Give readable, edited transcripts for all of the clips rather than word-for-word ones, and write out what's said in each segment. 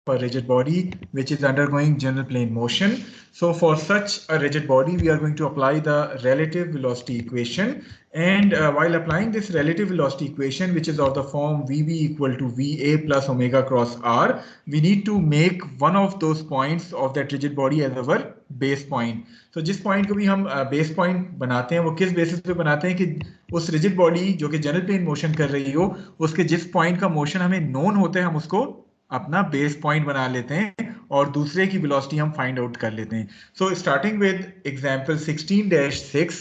a rigid body which is undergoing general plane motion. So for such a rigid body, we are going to apply the relative velocity equation. And while applying this relative velocity equation, which is of the form Vb equal to Va plus omega cross r, we need to make one of those points of that rigid body as our base point. So जिस point को भी हम base point बनाते हैं, वो किस basis पे बनाते हैं कि उस rigid body जो कि general plane motion कर रही हो, उसके जिस point का motion हमें known होता है, हम उसको अपना बेस पॉइंट बना लेते हैं और दूसरे की वेलोसिटी हम फाइंड आउट कर लेते हैं. So starting with example 16-6,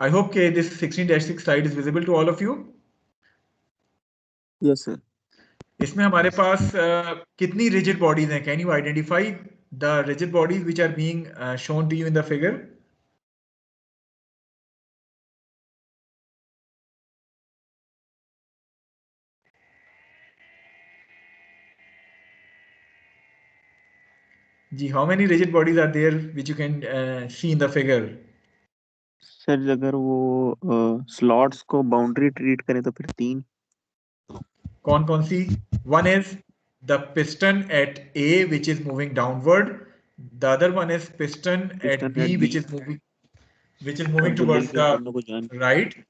I hope के this 16-6 slide is visible to all of you. Yes sir. इसमें हमारे पास कितनी रिजिड बॉडीज हैं? Can you identify the rigid bodies which are being shown to you in the figure? जी, how many rigid bodies are there which you can see in the figure? Sir अगर वो slots को boundary treat करें तो फिर 3. कौन कौन सी? One is the piston at A which is moving downward. The other one is piston at B which is moving towards the right.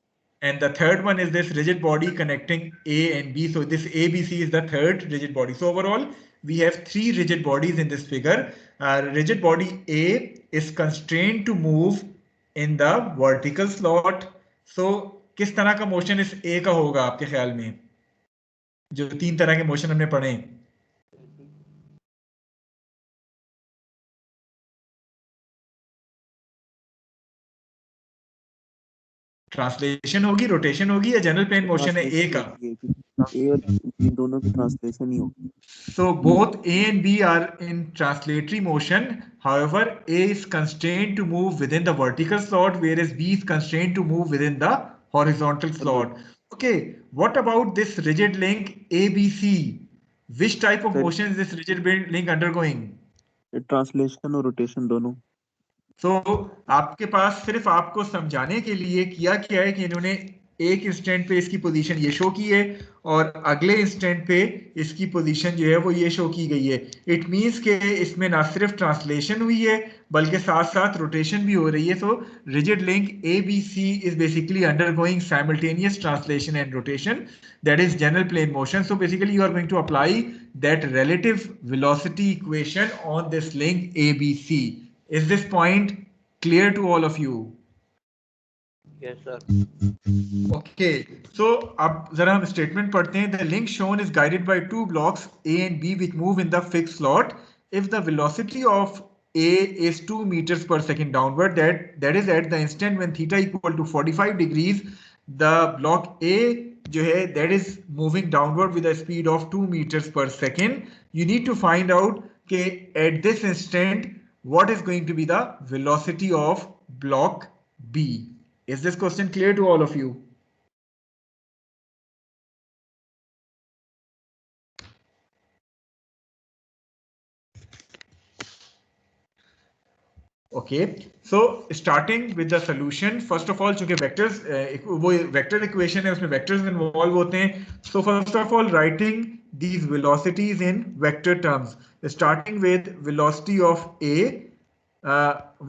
And the third one is this rigid body connecting A and B. So this ABC is the third rigid body. So overall, we have 3 rigid bodies in this figure. Rigid body A is constrained to move in the vertical slot. So किस तरह का motion इस A का होगा आपके ख्याल में? जो 3 तरह के मोशन हमने पढ़े. ट्रांसलेशन होगी, रोटेशन होगी, या जनरल प्लेन मोशन है ए का? ए और बी दोनों की ट्रांसलेशन ही होगी. So both A and B are in translatory motion. However, A is constrained to move within the vertical slot, whereas B is constrained to move within the horizontal slot. Okay, what about this rigid link ABC? Which type of motion is this rigid link undergoing? Translation और rotation दोनों. So आपके पास सिर्फ आपको समझाने के लिए किया क्या है कि इन्होंने एक इंस्टेंट पे इसकी पोजीशन ये शो की है और अगले इंस्टेंट पे इसकी पोजीशन जो है वो ये शो की गई है. इट मींस के इसमें ना सिर्फ ट्रांसलेशन हुई है बल्कि साथ साथ रोटेशन भी हो रही है. So rigid link ABC is basically undergoing simultaneous translation and rotation, that is general plane motion. So basically you are going to apply that relative velocity equation on this link ABC. Is this point clear to all of you? Yes, sir. Okay. So अब जरा हम statement पढ़ते हैं. The link shown is guided by 2 blocks A and B which move in the fixed slot. If the velocity of A is 2 meters per second downward, that is at the instant when theta equal to 45 degrees, the block A जो है that is moving downward with a speed of 2 meters per second. You need to find out कि at this instant what is going to be the velocity of block B. Is this question clear to all of you? Okay, so starting with the solution, first of all चूंकि vectors वो vector equation है, उसमें vectors involve होते हैं. So first of all, writing these velocities in vector terms, starting with velocity of A.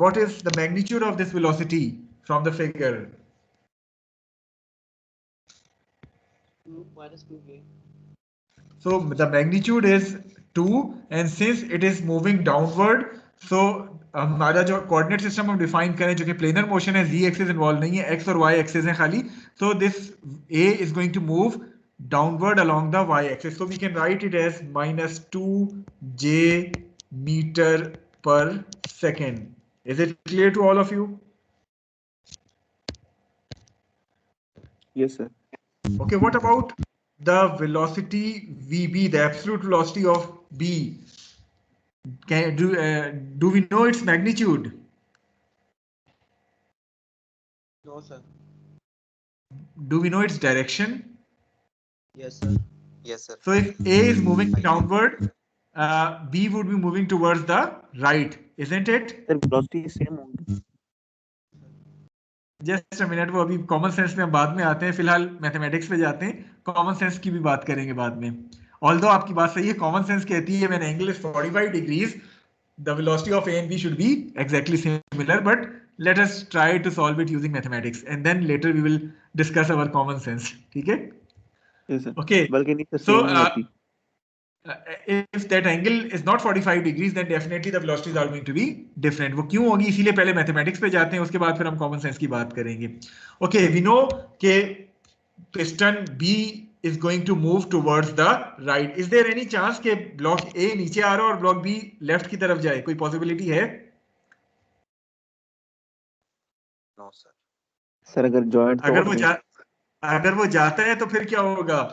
What is the magnitude of this velocity from the figure? 2 minus 2k. So the magnitude is 2, and since it is moving downward, so हमारा जो coordinate system हम define करें जो कि planar motion है, z axis involve नहीं है, x और y एक्सिस हैं खाली. So this A is going to move downward along the y axis. So we can write it as -2j meter per second. Is it clear to all of you? Yes, sir. Okay, what about the velocity VB, the absolute velocity of B? Do we know its magnitude? No, sir. Do we know its direction? Yes, sir. Yes, sir. So if A is moving downward, B would be moving towards the right, isn't it? Sir velocity same होगी. Just a minute, वो अभी common sense में हम बाद में आते हैं, फिलहाल मैथमेटिक्स पे जाते हैं, कॉमन सेंस की भी बात करेंगे बाद में. ऑल्दो आपकी बात सही है, कॉमन सेंस कहती है when angle is 45 degrees the velocity of A and B should be exactly similar, but let us try to solve it using mathematics and then later we will discuss our common sense. ठीक है? yes sir, Okay. बल्कि नहीं तो So same ही होती। if that angle is not 45 degrees then definitely the velocities are going to be different. वो क्यों होगी, इसीलिए पहले मैथमेटिक्स पे जाते हैं, उसके बाद फिर हम कॉमन सेंस की बात करेंगे. Okay, we know कि piston B is going to move towards the right. Is there any chance कि ब्लॉक A नीचे आ रहा है और ब्लॉक B लेफ्ट की तरफ जाए? कोई पॉसिबिलिटी है? No sir. सर अगर जॉइंट अगर वो जाता है तो फिर क्या होगा?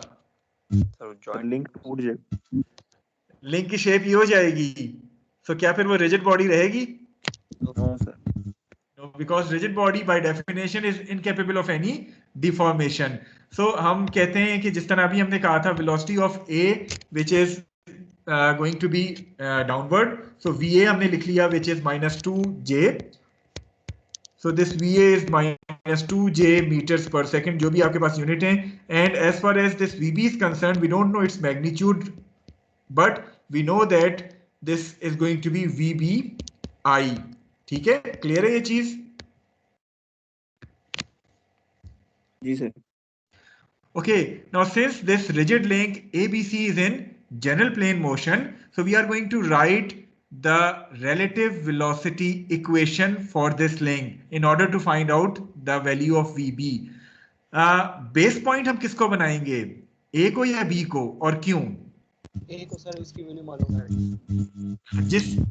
सर तो जॉइंट लिंक टूट जाए, लिंक की शेप ये हो जाएगी. तो क्या फिर वो रिजिड बॉडी रहेगी? No sir, No, because rigid body by definition is incapable of any deformation. So हम कहते हैं कि जिस तरह अभी हमने कहा था velocity of A which is going to be downward. So VA हमने लिख लिया which is -2J. So this VA is -2J meters per second, जो भी आपके पास यूनिट है. And as far as this VB is concerned, we don't know its magnitude, but we know that this is going to be VBI. ठीक है, clear है ये चीज? जी sir. Okay, now since this rigid link ABC is in general plane motion, so we are going to write the relative velocity equation for this link in order to find out the value of VB. Base point हम किसको बनाएंगे? A को या B को, और क्यों? ए को sir उसकी वैल्यू मालूम है।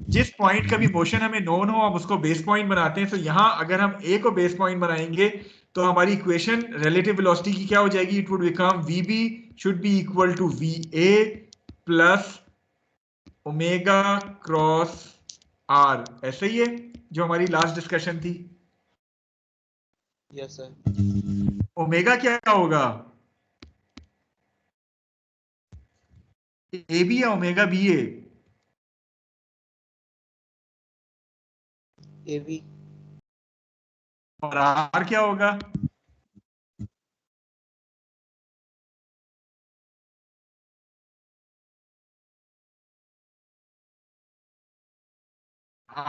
जिस पॉइंट का भी मोशन हमें नोन हो हम उसको बेस पॉइंट बनाते हैं. तो यहाँ अगर हम A को बेस पॉइंट बनाएंगे तो हमारी इक्वेशन रिलेटिव वेलोसिटी की क्या हो जाएगी? It would become VB should be equal to VA plus omega cross R. ऐसा ही है जो हमारी लास्ट डिस्कशन थी. Yes sir. ओमेगा क्या होगा? AB या ओमेगा BA? A B. और R क्या होगा?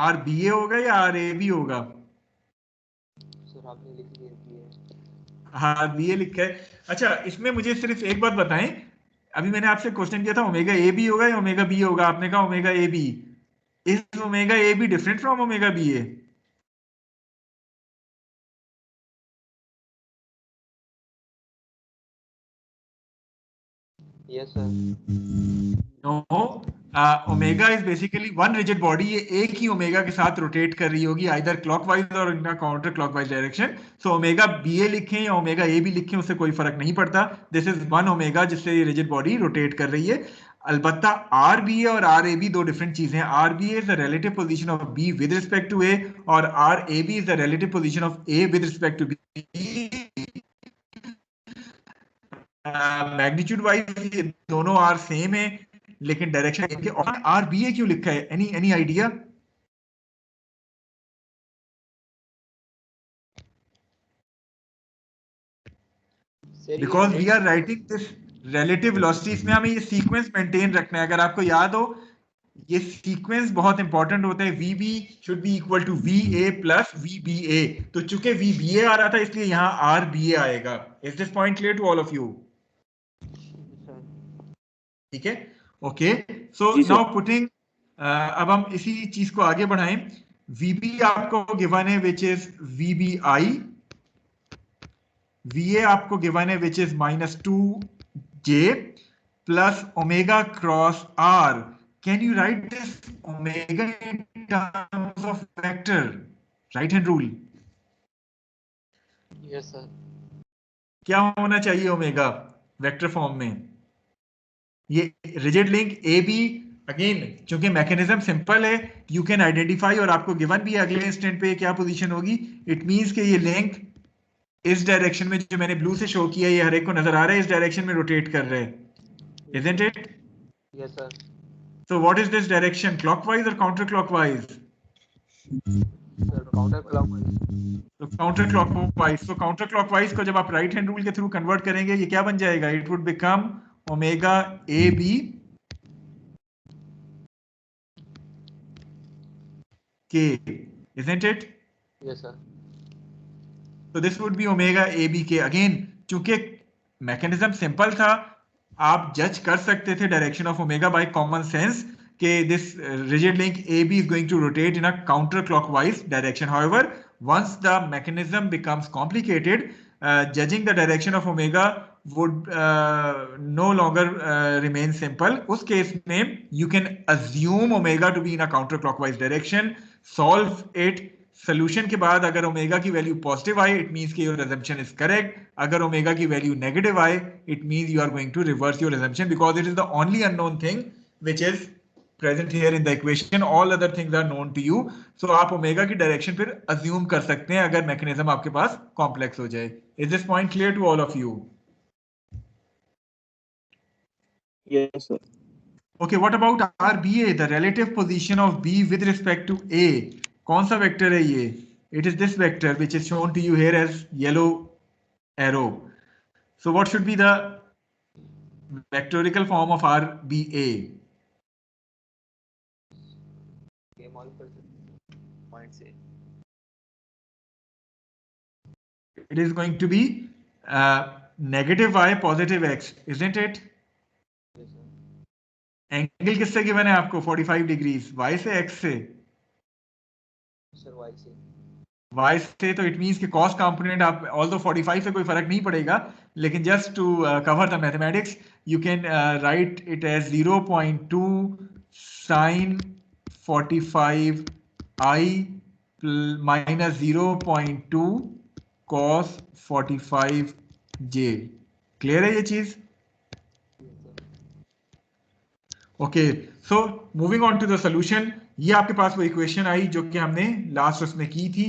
RBA होगा या RAB होगा? सर आपने लिख दिया। हाँ, BA लिखा है. अच्छा, इसमें मुझे सिर्फ एक बात बताएं. अभी मैंने आपसे क्वेश्चन किया था ओमेगा ए बी होगा या ओमेगा बी होगा. आपने कहा omega A B. Is omega A B different from omega B A? Yes sir. No. Omega is basically one rigid body. ये एक ही ओमेगा के साथ रोटेट कर रही होगी आइदर क्लॉकवाइज और इनका counter clockwise direction. So omega B A लिखें या ओमेगा ए बी लिखें उससे कोई फर्क नहीं पड़ता. दिस इज वन ओमेगा जिससे ये रिजिड बॉडी रोटेट कर रही है. अलबत्ता आर बी ए और आर ए बी दो डिफरेंट चीजें हैं. R B A is the relative position of B with respect to A और R A B is the relative position of A with respect to B. Magnitude wise ये दोनों are same है लेकिन direction are B ए क्यों लिखा है? Any idea? Because we are writing this relative velocity. इसमें हमें ये सीक्वेंस मेंटेन रखना है. अगर आपको याद हो ये सीक्वेंस बहुत इंपॉर्टेंट होता है. VB should be equal to VA plus VBA. तो चूंकि VBA आ रहा था इसलिए यहाँ RBA आएगा. Is this point clear to all of you? ठीक है. ओके, सो नाउ पुटिंग अब हम इसी चीज को आगे बढ़ाएं. VB आपको गिवन है विच इज VBI. VA आपको गिवन है which is -2J plus omega cross R. Can you write this omega in terms of vector? Right hand rule. Yes sir. क्या होना चाहिए ओमेगा वेक्टर फॉर्म में? ये rigid link A B. Again चूंकि mechanism simple है you can identify और आपको given भी है अगले इंस्टेंट पे क्या पोजीशन होगी. इट मींस कि ये लिंक इस डायरेक्शन में जो मैंने ब्लू से शो किया ये हर एक को नजर आ रहा है इस डायरेक्शन में रोटेट कर रहे हैं. Isn't it? Yes sir. So what is this direction? Clockwise or counterclockwise? Sir counter clockwise. तो counterclockwise. So counterclockwise को जब आप राइट हैंड रूल के थ्रू कन्वर्ट करेंगे ये क्या बन जाएगा? It would become omega AB K, isn't it? Yes, sir. So this would be omega AB K. Again, चूंकि मैकेनिज्म सिंपल था, आप जज कर सकते थे direction of omega by common sense कि this rigid link AB is going to rotate in a counterclockwise direction. However, once the mechanism becomes complicated, judging the direction of omega would no longer remain simple. उस case में you can assume omega to be in a counterclockwise direction, solve it. Solution के बाद अगर omega की value positive आए, it means कि your assumption is correct. अगर omega की वैल्यू नेगेटिव आए, it means you are going to reverse your assumption because it is the only unknown thing which is present here in the equation. All other things are known to you. So आप omega की direction फिर assume कर सकते हैं अगर mechanism आपके पास complex हो जाए. Is this point clear to all of you? Yes, sir. Okay, what about RBA, the relative position of B with respect to A? कौन सा वेक्टर है ये? It is this vector which is shown to you here as yellow arrow. So what should be the vectorical form of RBA? Game all per point से. It is going to be negative y positive x, isn't it? Yes, sir. Angle किससे given है आपको? 45 degrees. y से x से? Sir, Y से. y से, तो it means कि कॉस कंपोनेंट आप ऑल्दो 45 से कोई फर्क नहीं पड़ेगा, लेकिन just to cover the mathematics you can write it as 0.2 sin 45 i minus 0.2 cos 45 j. Clear है ये चीज? Okay, so moving on to the solution. ये आपके पास वो इक्वेशन आई जो कि हमने लास्ट उसमें की थी.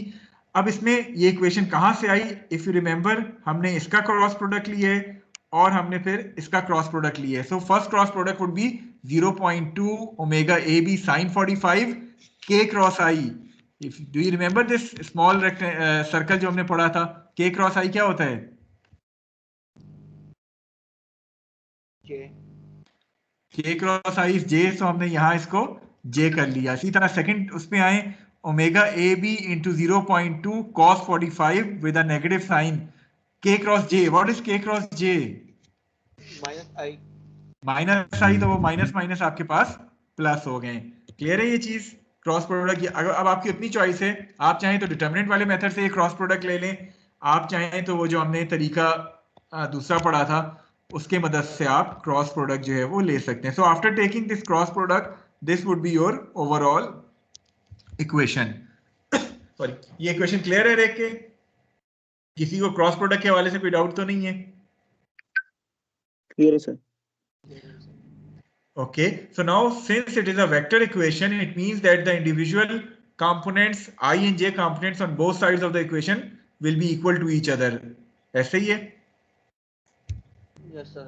अब इसमें ये इक्वेशन कहां से आई? इफ यू रिमेंबर, हमने इसका क्रॉस प्रोडक्ट लिया है और हमने फिर इसका क्रॉस प्रोडक्ट लिया है. So first cross product would be 0.2 omega A B sine 45 के cross i. If do you remember this small circle जो हमने पढ़ा था, के क्रॉस आई क्या होता है? के क्रॉस आई इज जे. सो हमने यहां इसको जे कर लिया. इसी तरह सेकंड उसमें आए, omega A B into 0.2 cos 45 with a negative sine. K cross j, what is k cross j? Minus i. Minus i, तो वो माइनस माइनस आपके पास प्लस हो गए. क्लियर है ये चीज? Cross product. अगर अब आपकी अपनी चॉइस है, आप चाहें तो डिटर्मिनेंट वाले मेथड से क्रॉस प्रोडक्ट ले लें, आप चाहें तो वो जो हमने तरीका दूसरा पढ़ा था उसके मदद से आप क्रॉस प्रोडक्ट जो है वो ले सकते हैं. So after taking this cross product, this would be your overall equation. Sorry, ये इक्वेशन क्लियर है? देख के किसी को क्रॉस प्रोडक्ट के हवाले से कोई डाउट तो नहीं है? Clear है sir. Okay, so now since it is a vector equation, it means that the individual components I and j components on both sides of the equation will be equal to each other. ऐसे ही है? Yes, sir.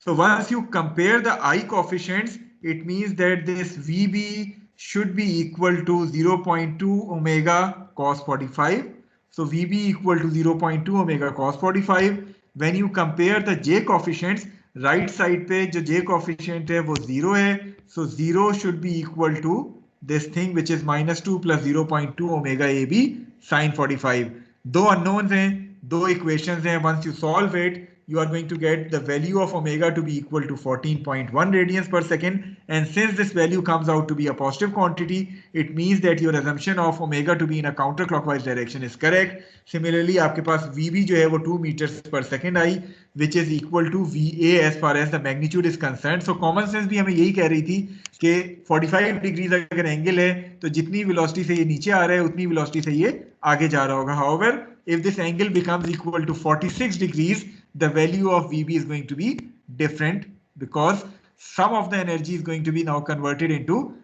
So once you compare the I coefficients, it means that this VB should be equal to 0.2 omega cos 45. So VB equal to 0.2 omega cos 45. When you compare the J coefficients, right side पे जो J coefficient है वो 0 है. So 0 should be equal to this thing which is minus 2 plus 0.2 omega AB sin 45. दो unknowns हैं, दो equations हैं. Once you solve it, you are going to get the value of omega to be equal to 14.1 radians per second. And since this value comes out to be a positive quantity, it means that your assumption of omega to be in a counterclockwise direction is correct. Similarly, आपके पास VB जो है वो 2 meters per second I, which is equal to VA as far as the magnitude is concerned. So common sense भी हमें यही कह रही थी कि 45 degrees अगर एंगल है तो जितनी velocity से ये नीचे आ रहा है उतनी velocity से ये आगे जा रहा होगा. However, if this angle becomes equal to 46 degrees, the value of VB is going to be different because some of the energy is going to be now converted into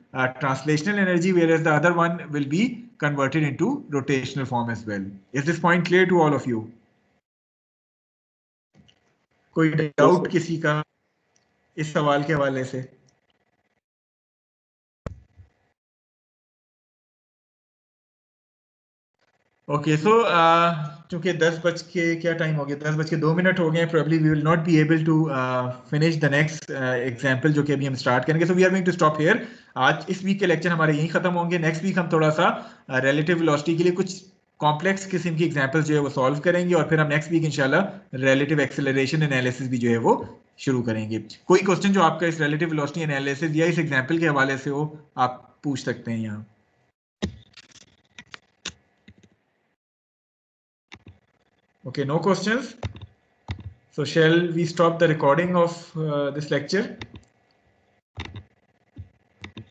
translational energy, whereas the other one will be converted into rotational form as well. Is this point clear to all of you? कोई doubt किसी का इस सवाल के हवाले से? Okay so चूंकि 10 बज के क्या टाइम हो गया, 10 बज के 2 मिनट हो गए हैं, probably we will not be able to finish the next example जो कि अभी हम स्टार्ट करेंगे, so we are going to stop here. आज इस वीक के लेक्चर हमारे यहीं खत्म होंगे। नेक्स्ट वीक हम थोड़ा सा रिलेटिव वेलोसिटी के लिए कुछ कॉम्प्लेक्स किस्म की एग्जांपल्स जो है वो सॉल्व करेंगे, और फिर हम नेक्स्ट वीक इंशाल्लाह रिलेटिव एक्सेलरेशन एनालिसिस भी जो है वो शुरू करेंगे। कोई क्वेश्चन जो आपका इस रिलेटिव वेलोसिटी एनालिसिस या इस एग्जांपल के हवाले से हो, आप पूछ सकते हैं यहाँ। Okay, no questions. So shall we stop the recording of this lecture?